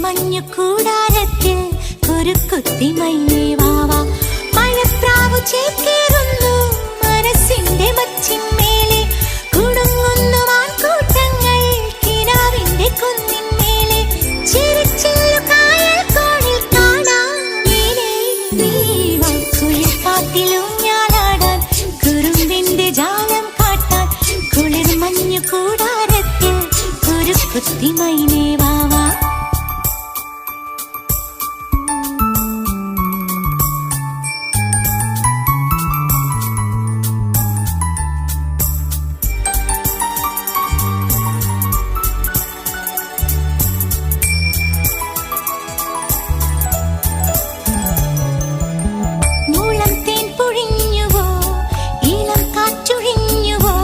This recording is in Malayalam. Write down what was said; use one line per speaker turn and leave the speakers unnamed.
മഞ്ഞു കൂടാരത്തിൽ ഒരു കുത്തിമൈനേ വാവാ. മഴപ്രാവു ചേക്കേറുന്നു മനസ്സിന്റെ മച്ചിന്മേലെ, കുടുങ്ങുന്നു മാൻകൂട്ടങ്ങൾ കിനാവിന്റെ കുന്നിന്മേലെ. ചിരിച്ചില്ലു കായൽ കോണിൽ കാണാം നീലേ നീവാ. കുളിർപ്പാത്തിലൂഞ്ഞാലാടാൻ കുറുമ്പിന്റെ ജാലം കാട്ടാൻ കുളിർ മഞ്ഞു കൂടാരത്തിൽ ഒരു കുത്തിമൈന